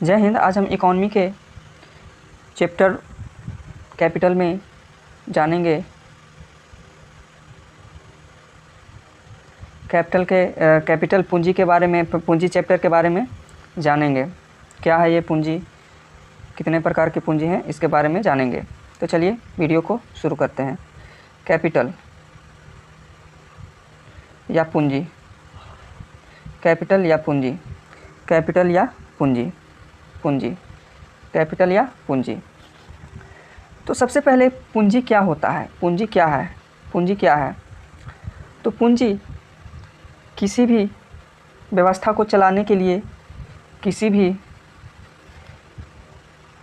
जय हिंद। आज हम इकॉनमी के चैप्टर कैपिटल में जानेंगे कैपिटल पूंजी के बारे में, पूंजी चैप्टर के बारे में जानेंगे। क्या है ये पूंजी, कितने प्रकार की पूंजी हैं, इसके बारे में जानेंगे। तो चलिए वीडियो को शुरू करते हैं। कैपिटल या पूंजी, कैपिटल या पूंजी, कैपिटल या पूंजी, पूंजी, कैपिटल या पूंजी। तो सबसे पहले पूंजी क्या होता है, पूंजी क्या है, पूंजी क्या है। तो पूंजी किसी भी व्यवस्था को चलाने के लिए, किसी भी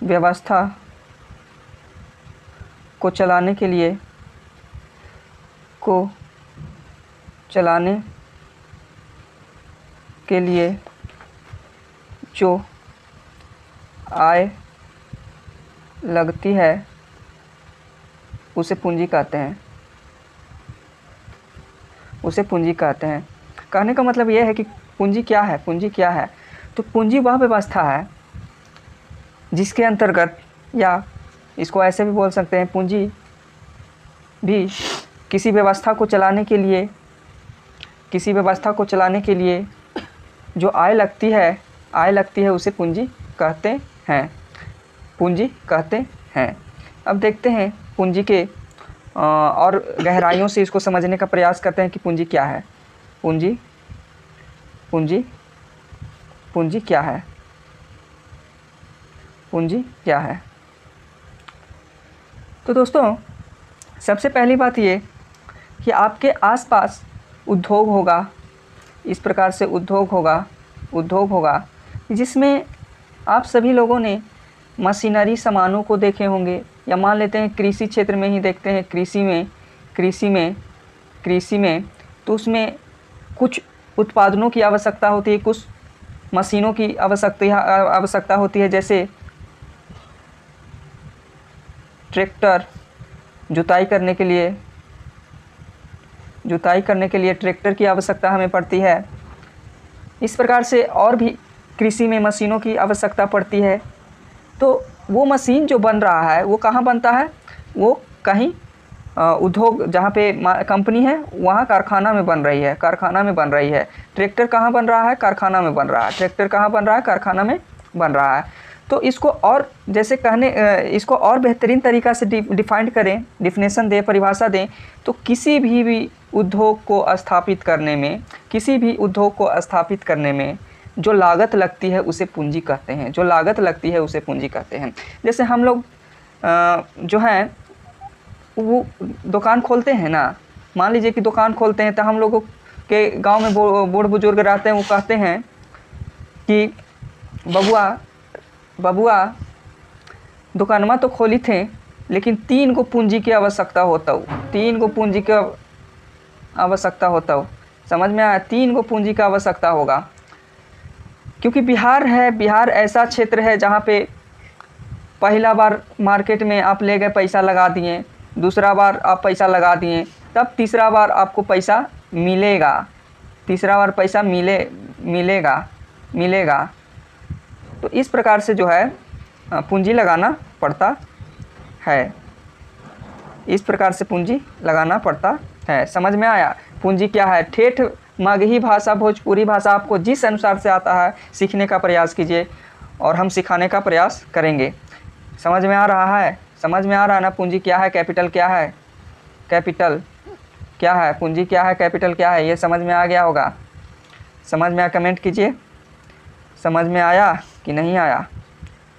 व्यवस्था को चलाने के लिए जो आय लगती है उसे पूंजी कहते हैं, उसे पूंजी कहते हैं। कहने का मतलब यह है कि पूंजी क्या है, पूंजी क्या है। तो पूंजी वह व्यवस्था है जिसके अंतर्गत, या इसको ऐसे भी बोल सकते हैं, पूंजी भी किसी व्यवस्था को चलाने के लिए, किसी व्यवस्था को चलाने के लिए जो आय लगती है उसे पूंजी कहते हैं, पूंजी कहते हैं। अब देखते हैं पूंजी के और गहराइयों से इसको समझने का प्रयास करते हैं कि पूंजी क्या है। पूंजी, पूंजी, पूंजी क्या है, पूंजी क्या है। तो दोस्तों सबसे पहली बात ये कि आपके आसपास उद्योग होगा, इस प्रकार से उद्योग होगा जिसमें आप सभी लोगों ने मशीनरी सामानों को देखे होंगे, या मान लेते हैं कृषि क्षेत्र में ही देखते हैं, कृषि में तो उसमें कुछ उत्पादनों की आवश्यकता होती है, कुछ मशीनों की आवश्यकता होती है। जैसे ट्रैक्टर, जुताई करने के लिए ट्रैक्टर की आवश्यकता हमें पड़ती है। इस प्रकार से और भी कृषि में मशीनों की आवश्यकता पड़ती है। तो वो मशीन जो बन रहा है वो कहाँ बनता है, वो कहीं उद्योग, जहाँ पे कंपनी है वहाँ कारखाना में बन रही है। ट्रैक्टर कहाँ बन रहा है, कारखाना में बन रहा है। ट्रैक्टर कहाँ बन रहा है, कारखाना में बन रहा है। तो इसको और जैसे इसको और बेहतरीन तरीक़ा से डिफाइंड करें, डिफिनेशन दें, परिभाषा दें, तो किसी भी उद्योग को स्थापित करने में जो लागत लगती है उसे पूंजी कहते हैं, जैसे हम लोग जो हैं वो दुकान खोलते हैं ना, मान लीजिए कि दुकान खोलते हैं, तो हम लोगों के गांव में बूढ़ बुजुर्ग रहते हैं, वो कहते हैं कि बबुआ दुकानमा तो खोली थे, लेकिन 3 गो पूंजी की आवश्यकता होता। समझ में आया, 3 गो पूंजी का आवश्यकता होगा। क्योंकि बिहार ऐसा क्षेत्र है जहाँ पे पहला बार मार्केट में आप ले गए, पैसा लगा दिए, दूसरा बार आप पैसा लगा दिए, तब तीसरा बार आपको पैसा मिलेगा। तो इस प्रकार से जो है पूंजी लगाना पड़ता है, इस प्रकार से पूंजी लगाना पड़ता है। समझ में आया पूंजी क्या है। ठेठ मगही भाषा, भोजपुरी भाषा आपको जिस अनुसार से आता है सीखने का प्रयास कीजिए, और हम सिखाने का प्रयास करेंगे। समझ में आ रहा है ना पूंजी क्या है, कैपिटल क्या है, कैपिटल क्या है, पूंजी क्या है, कैपिटल क्या है, ये समझ में आ गया होगा। समझ में आया, कमेंट कीजिए, समझ में आया कि नहीं आया।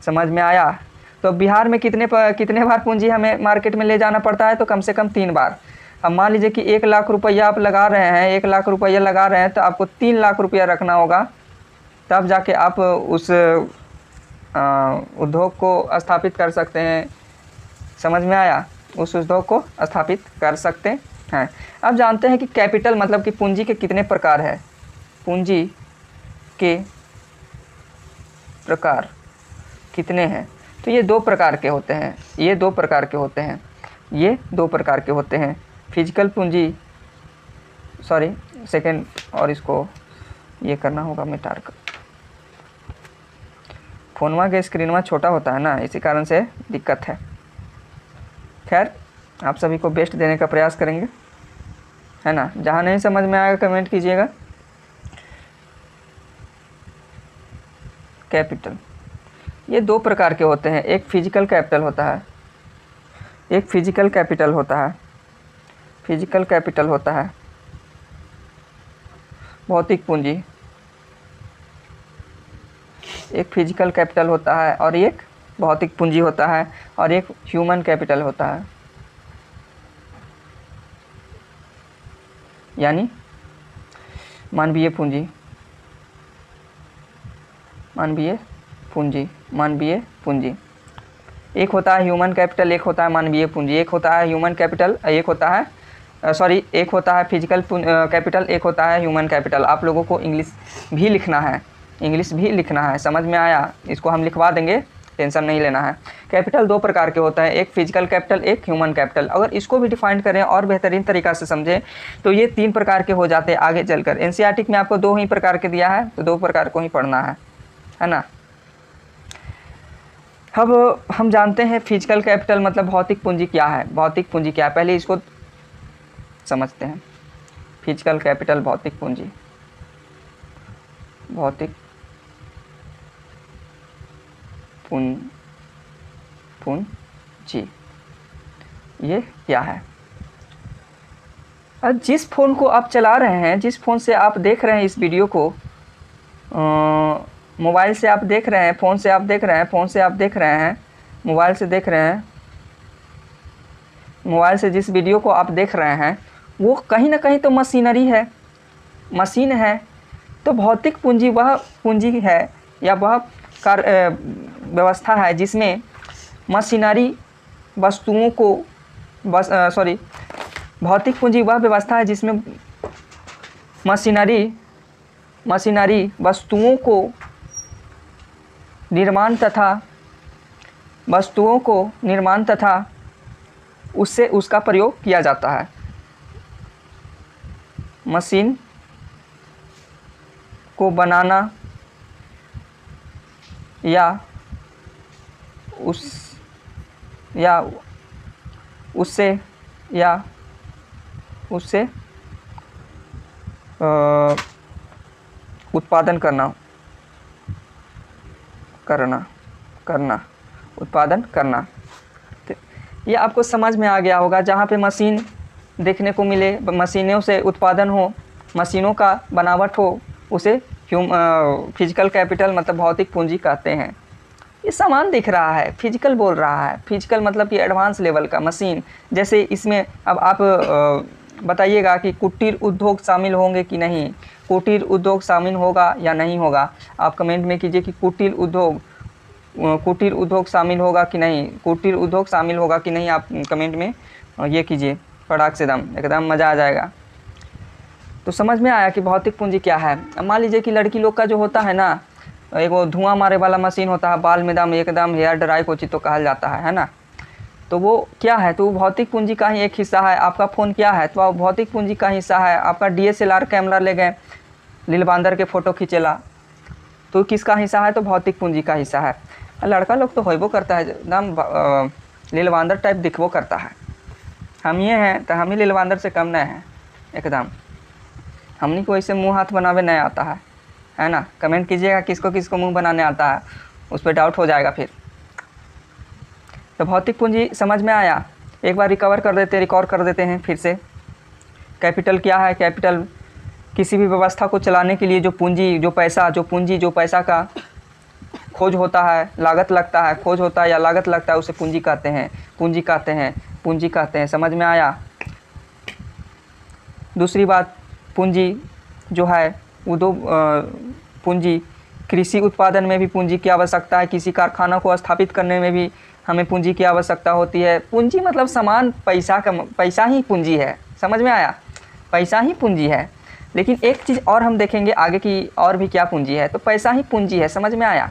समझ में आया। तो बिहार में कितने बार पूंजी हमें मार्केट में ले जाना पड़ता है, तो कम से कम 3 बार। अब मान लीजिए कि 1 लाख रुपया आप लगा रहे हैं, 1 लाख रुपया लगा रहे हैं, तो आपको 3 लाख रुपया रखना होगा, तब जाके आप उस उद्योग को स्थापित कर सकते हैं। समझ में आया, उस उद्योग को स्थापित कर सकते हैं। अब जानते हैं कि कैपिटल मतलब कि पूंजी के कितने प्रकार है, पूंजी के प्रकार कितने हैं। तो ये 2 प्रकार के होते हैं, फिजिकल पूंजी, सेकंड, और इसको ये करना होगा मिटार का। फ़ोनवा के स्क्रीनवा छोटा होता है ना, इसी कारण से दिक्कत है। खैर, आप सभी को बेस्ट देने का प्रयास करेंगे, है ना। जहाँ नहीं समझ में आएगा कमेंट कीजिएगा। कैपिटल, ये दो प्रकार के होते हैं, एक फिजिकल कैपिटल होता है, एक फिजिकल कैपिटल होता है। फिजिकल कैपिटल होता है भौतिक पूंजी, एक फिजिकल कैपिटल होता है और एक भौतिक पूंजी होता है, और एक ह्यूमन कैपिटल होता है, यानी मानवीय पूंजी। मानवीय पूंजी, मानवीय पूंजी। एक होता है ह्यूमन कैपिटल, एक होता है मानवीय पूंजी। एक होता है ह्यूमन कैपिटल, एक होता है एक होता है फिजिकल कैपिटल, एक होता है ह्यूमन कैपिटल। आप लोगों को इंग्लिश भी लिखना है, इंग्लिश भी लिखना है। समझ में आया? इसको हम लिखवा देंगे, टेंशन नहीं लेना है। कैपिटल दो प्रकार के होता है, एक फिजिकल कैपिटल, एक ह्यूमन कैपिटल। अगर इसको भी डिफाइन करें और बेहतरीन तरीक़ा से समझें तो ये 3 प्रकार के हो जाते हैं आगे चलकर। एनसीईआरटी में आपको 2 ही प्रकार के दिया है, तो 2 प्रकार को ही पढ़ना है ना। अब हम जानते हैं फिजिकल कैपिटल मतलब भौतिक पूंजी क्या है। भौतिक पूंजी क्या है, पहले इसको समझते हैं। फिजिकल कैपिटल, भौतिक पूंजी, भौतिक पूंजी ये क्या है? जिस फ़ोन को आप चला रहे हैं, जिस फ़ोन से आप देख रहे हैं इस वीडियो को, मोबाइल से आप देख रहे हैं, फ़ोन से आप देख रहे हैं, फ़ोन से आप देख रहे हैं, मोबाइल से देख रहे हैं, मोबाइल से जिस वीडियो को आप देख रहे हैं वो कहीं ना कहीं तो मशीनरी है, मशीन है। तो भौतिक पूंजी वह पूंजी है या वह व्यवस्था है जिसमें मशीनरी वस्तुओं को भौतिक पूंजी वह व्यवस्था है जिसमें मशीनरी वस्तुओं को निर्माण तथा उससे उसका प्रयोग किया जाता है। मशीन को बनाना या उससे उत्पादन उत्पादन करना। तो ये आपको समझ में आ गया होगा। जहाँ पे मशीन देखने को मिले, मशीनों से उत्पादन हो, मशीनों का बनावट हो, उसे फिजिकल कैपिटल मतलब भौतिक पूंजी कहते हैं। ये सामान दिख रहा है, फिजिकल बोल रहा है। फिजिकल मतलब कि एडवांस लेवल का मशीन। जैसे इसमें अब आप बताइएगा कि कुटीर उद्योग शामिल होंगे कि नहीं, कुटीर उद्योग शामिल होगा या नहीं होगा। आप कमेंट में कीजिए कि कुटीर उद्योग शामिल होगा कि नहीं, कुटीर उद्योग शामिल होगा कि नहीं। आप कमेंट में ये कीजिए, फटाक से एकदम मज़ा आ जाएगा। तो समझ में आया कि भौतिक पूंजी क्या है। अब मान लीजिए कि लड़की लोग का जो होता है ना, एक वो धुआं मारे वाला मशीन होता है, बाल में एकदम हेयर ड्राई कोची तो कहा जाता है ना। तो वो क्या है, तो भौतिक पूंजी का ही एक हिस्सा है। आपका फ़ोन क्या है, तो वो भौतिक पूंजी का हिस्सा है। आपका DSLR कैमरा ले गए, लील बांदर के फ़ोटो खींचेला, तो किसका हिस्सा है, तो भौतिक पूंजी का हिस्सा है। लड़का लोग तो होइबो करता है, एकदम लील बांदर टाइप दिखबो करता है। हम ये हैं तो हम ही लील बांदर से कम नहीं हैं एकदम। हमनी को ऐसे मुँह हाथ बनावे नहीं आता है ना। कमेंट कीजिएगा किसको किसको मुंह बनाने आता है, उस पर डाउट हो जाएगा फिर। तो भौतिक पूंजी समझ में आया। एक बार रिकॉर्ड कर देते हैं फिर से। कैपिटल क्या है? कैपिटल किसी भी व्यवस्था को चलाने के लिए जो पैसा का खोज होता है, लागत लगता है, खोज होता है या लागत लगता है, उसे पूंजी कहते हैं। समझ में आया। दूसरी बात, पूंजी जो है वो पूंजी कृषि उत्पादन में भी पूंजी की आवश्यकता है। किसी कारखाना को स्थापित करने में भी हमें पूंजी की आवश्यकता होती है। पूंजी मतलब सामान, पैसा ही पूंजी है। समझ में आया, पैसा ही पूंजी है। लेकिन एक चीज़ और हम देखेंगे आगे की, और भी क्या पूंजी है, तो पैसा ही पूंजी है। समझ में आया,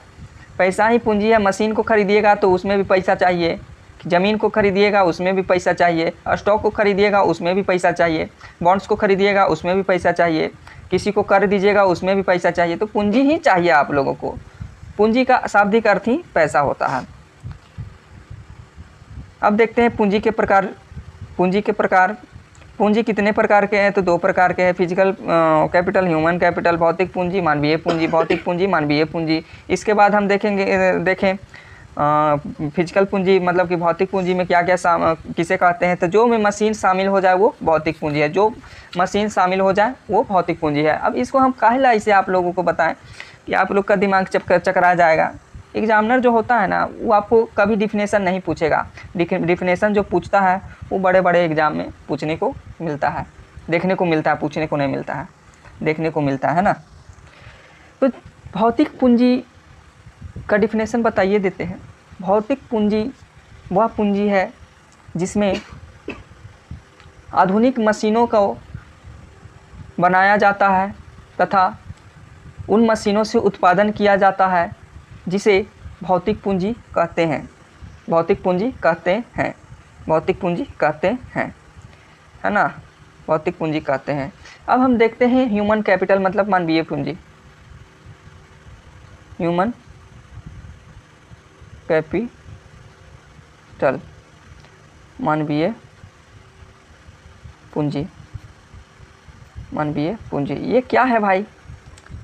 पैसा ही पूंजी है। मशीन को खरीदिएगा तो उसमें भी पैसा चाहिए, ज़मीन को खरीदिएगा उसमें भी पैसा चाहिए, स्टॉक को खरीदिएगा उसमें भी पैसा चाहिए, बॉन्ड्स को खरीदिएगा उसमें भी पैसा चाहिए, किसी को कर दीजिएगा उसमें भी पैसा चाहिए। तो पूंजी ही चाहिए आप लोगों को। पूंजी का शाब्दिक अर्थ ही पैसा होता है। अब देखते हैं पूंजी के प्रकार। पूंजी कितने प्रकार के हैं? तो 2 प्रकार के हैं, फिजिकल कैपिटल, ह्यूमन कैपिटल, भौतिक पूंजी, मानवीय पूंजी, भौतिक पूंजी, मानवीय पूंजी। इसके बाद हम देखें फिजिकल पूंजी मतलब कि भौतिक पूंजी में क्या क्या किसे कहते हैं? तो जो में मशीन शामिल हो जाए वो भौतिक पूंजी है, जो मशीन शामिल हो जाए वो भौतिक पूंजी है। अब इसको हम काहेला इसे आप लोगों को बताएं कि आप लोग का दिमाग चकरा जाएगा। एग्जामिनर जो होता है ना वो आपको कभी डिफिनेशन नहीं पूछेगा। डिफिनेशन जो पूछता है वो बड़े बड़े एग्जाम में पूछने को मिलता है, देखने को मिलता है, पूछने को नहीं मिलता है, देखने को मिलता है ना। तो भौतिक पूंजी का डिफिनेशन बताइए देते हैं। भौतिक पूंजी वह पूंजी है जिसमें आधुनिक मशीनों को बनाया जाता है तथा उन मशीनों से उत्पादन किया जाता है, जिसे भौतिक पूंजी कहते हैं। भौतिक पूंजी कहते हैं, भौतिक पूंजी कहते हैं, है ना, भौतिक पूंजी कहते हैं। अब हम देखते हैं ह्यूमन कैपिटल मतलब मानवीय पूंजी। ह्यूमन कैपिटल मानवीय पूंजी, मानवीय पूंजी ये क्या है भाई?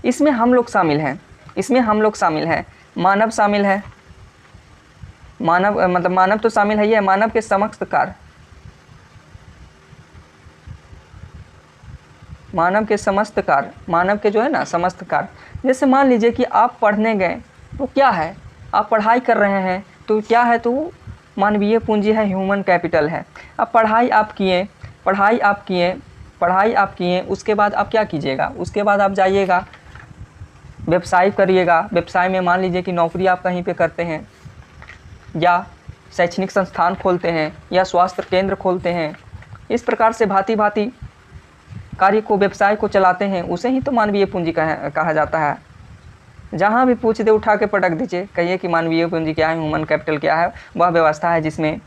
इसमें हम लोग शामिल हैं, इसमें हम लोग शामिल हैं, मानव शामिल है, मानव मतलब मानव तो शामिल है ही है, मानव के समस्त कार्य, मानव के समस्त कार्य, मानव के जो है ना समस्त कार्य। जैसे मान लीजिए कि आप पढ़ने गए तो क्या है, आप पढ़ाई कर रहे हैं तो क्या है, तो मानवीय पूंजी है, ह्यूमन कैपिटल है। अब पढ़ाई आप किए, उसके बाद आप क्या कीजिएगा? उसके बाद आप जाइएगा व्यवसाय करिएगा। व्यवसाय में मान लीजिए कि नौकरी आप कहीं पे करते हैं, या शैक्षणिक संस्थान खोलते हैं, या स्वास्थ्य केंद्र खोलते हैं। इस प्रकार से भांति भांति कार्य को, व्यवसाय को चलाते हैं, उसे ही तो मानवीय पूंजी कहा जाता है। जहाँ भी पूछ दे उठा के पटक दीजिए, कहिए कि मानवीय पूंजी क्या है, ह्यूमन कैपिटल क्या है। वह व्यवस्था है जिसमें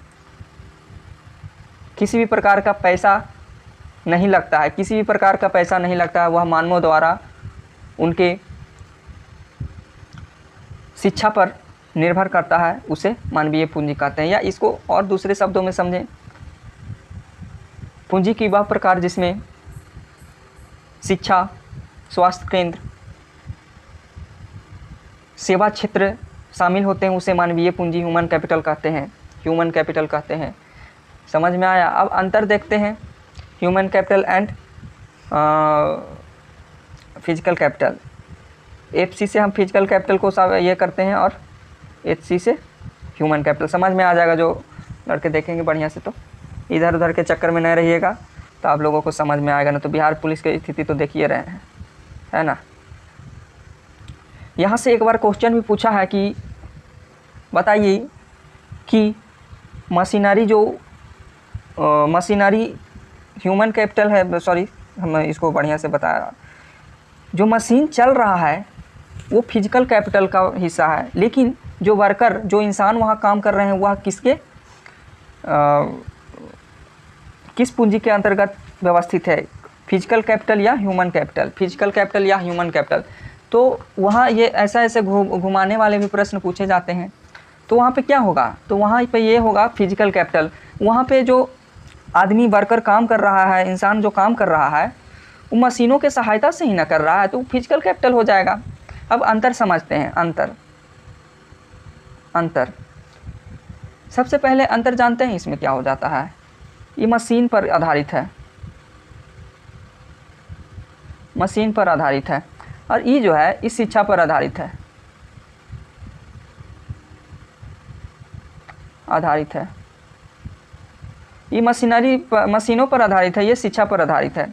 किसी भी प्रकार का पैसा नहीं लगता है, किसी भी प्रकार का पैसा नहीं लगता है। वह मानवों द्वारा उनके शिक्षा पर निर्भर करता है, उसे मानवीय पूंजी कहते हैं। या इसको और दूसरे शब्दों में समझें, पूंजी की वह प्रकार जिसमें शिक्षा, स्वास्थ्य केंद्र, सेवा क्षेत्र शामिल होते हैं, उसे मानवीय पूंजी, ह्यूमन कैपिटल कहते हैं, ह्यूमन कैपिटल कहते हैं। समझ में आया? अब अंतर देखते हैं human capital and physical capital. FC से हम फिजिकल कैपिटल को ये करते हैं और एचसी से ह्यूमन कैपिटल। समझ में आ जाएगा जो लड़के देखेंगे बढ़िया से, तो इधर उधर के चक्कर में नहीं रहिएगा, तो आप लोगों को समझ में आएगा। ना तो बिहार पुलिस की स्थिति तो देखिए रहे हैं, है ना। यहाँ से एक बार क्वेश्चन भी पूछा है कि बताइए कि मशीनरी ह्यूमन कैपिटल है, सॉरी हम इसको बढ़िया से बताया, जो मशीन चल रहा है वो फिजिकल कैपिटल का हिस्सा है, लेकिन जो वर्कर, जो इंसान वहाँ काम कर रहे हैं, वह किस पूंजी के अंतर्गत व्यवस्थित है? फिजिकल कैपिटल या ह्यूमन कैपिटल, फिजिकल कैपिटल या ह्यूमन कैपिटल। तो वहाँ ये ऐसे घुमाने वाले भी प्रश्न पूछे जाते हैं। तो वहाँ पे क्या होगा? तो वहाँ पे ये होगा फिजिकल कैपिटल। वहाँ पे जो आदमी वर्कर काम कर रहा है, इंसान जो काम कर रहा है, वो मशीनों के सहायता से ही ना कर रहा है, तो फिजिकल कैपिटल हो जाएगा। अब अंतर समझते हैं। अंतर सबसे पहले अंतर जानते हैं इसमें क्या हो जाता है। ये मशीन पर आधारित है, मशीन पर आधारित है, और ये जो है इस शिक्षा पर आधारित है, ये मशीनों पर आधारित है, ये शिक्षा पर आधारित है,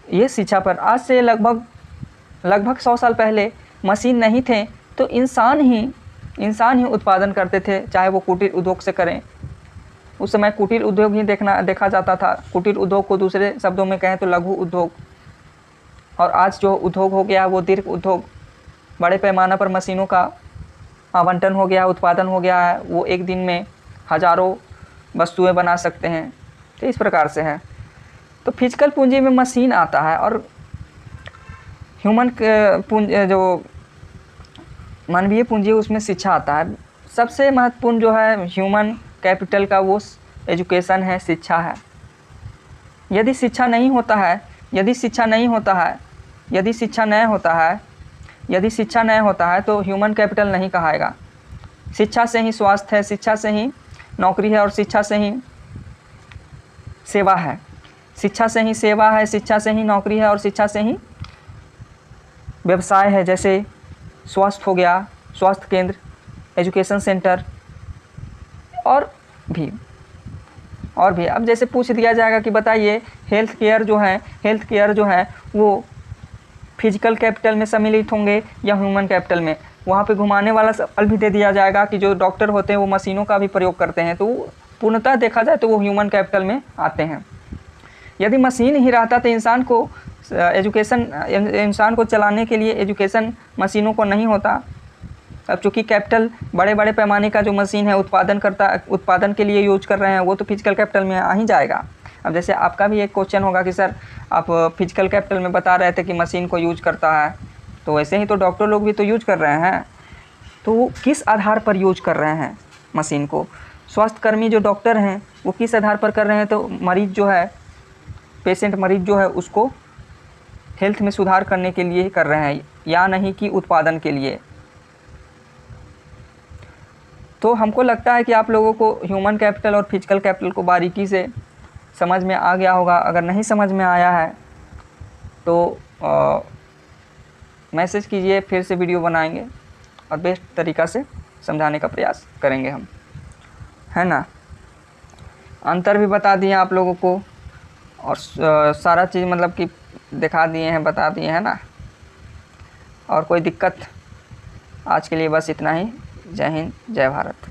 ये शिक्षा पर। आज से लगभग 100 साल पहले मशीन नहीं थे, तो इंसान ही उत्पादन करते थे, चाहे वो कुटीर उद्योग से करें। उस समय कुटीर उद्योग ही देखा जाता था। कुटीर उद्योग को दूसरे शब्दों में कहें तो लघु उद्योग। और आज जो उद्योग हो गया है वो दीर्घ उद्योग। बड़े पैमाने पर मशीनों का आवंटन हो गया, उत्पादन हो गया है। वो एक दिन में हज़ारों वस्तुएं बना सकते हैं। तो इस प्रकार से है। तो फिजिकल पूंजी में मशीन आता है, और ह्यूमन पूंजी जो मानवीय पूंजी उसमें शिक्षा आता है। सबसे महत्वपूर्ण जो है ह्यूमन कैपिटल का वो एजुकेशन है, शिक्षा है। यदि शिक्षा नहीं होता है, यदि शिक्षा नहीं होता है, यदि शिक्षा नहीं होता है, यदि शिक्षा नहीं होता है तो ह्यूमन कैपिटल नहीं कहाएगा। शिक्षा से ही स्वास्थ्य है, शिक्षा से ही नौकरी है और शिक्षा से ही सेवा है। शिक्षा से ही सेवा है, शिक्षा से ही नौकरी है और शिक्षा से ही व्यवसाय है। जैसे स्वास्थ्य हो गया, स्वास्थ्य केंद्र, एजुकेशन सेंटर और भी। अब जैसे पूछ दिया जाएगा कि बताइए हेल्थ केयर जो है वो फिजिकल कैपिटल में सम्मिलित होंगे या ह्यूमन कैपिटल में। वहाँ पे घुमाने वाला सवाल भी दे दिया जाएगा कि जो डॉक्टर होते हैं वो मशीनों का भी प्रयोग करते हैं, तो पूर्णतः देखा जाए तो वो ह्यूमन कैपिटल में आते हैं। यदि मशीन ही रहता तो इंसान को चलाने के लिए एजुकेशन मशीनों को नहीं होता। अब चूँकि कैपिटल बड़े बड़े पैमाने का जो मशीन है उत्पादन के लिए यूज कर रहे हैं, वो तो फिजिकल कैपिटल में आ ही जाएगा। अब जैसे आपका भी एक क्वेश्चन होगा कि सर आप फिजिकल कैपिटल में बता रहे थे कि मशीन को यूज करता है, तो वैसे ही तो डॉक्टर लोग भी तो यूज कर रहे हैं, तो वो किस आधार पर यूज कर रहे हैं मशीन को? स्वास्थ्यकर्मी जो डॉक्टर हैं वो किस आधार पर कर रहे हैं? तो मरीज जो है, पेशेंट मरीज जो है उसको हेल्थ में सुधार करने के लिए कर रहे हैं, या नहीं कि उत्पादन के लिए। तो हमको लगता है कि आप लोगों को ह्यूमन कैपिटल और फिजिकल कैपिटल को बारीकी से समझ में आ गया होगा। अगर नहीं समझ में आया है तो मैसेज कीजिए, फिर से वीडियो बनाएंगे और बेस्ट तरीक़ा से समझाने का प्रयास करेंगे हम, है ना। अंतर भी बता दिए आप लोगों को और सारा चीज़ मतलब कि दिखा दिए हैं, बता दिए हैं ना। और कोई दिक्कत? आज के लिए बस इतना ही। जय हिंद, जय भारत।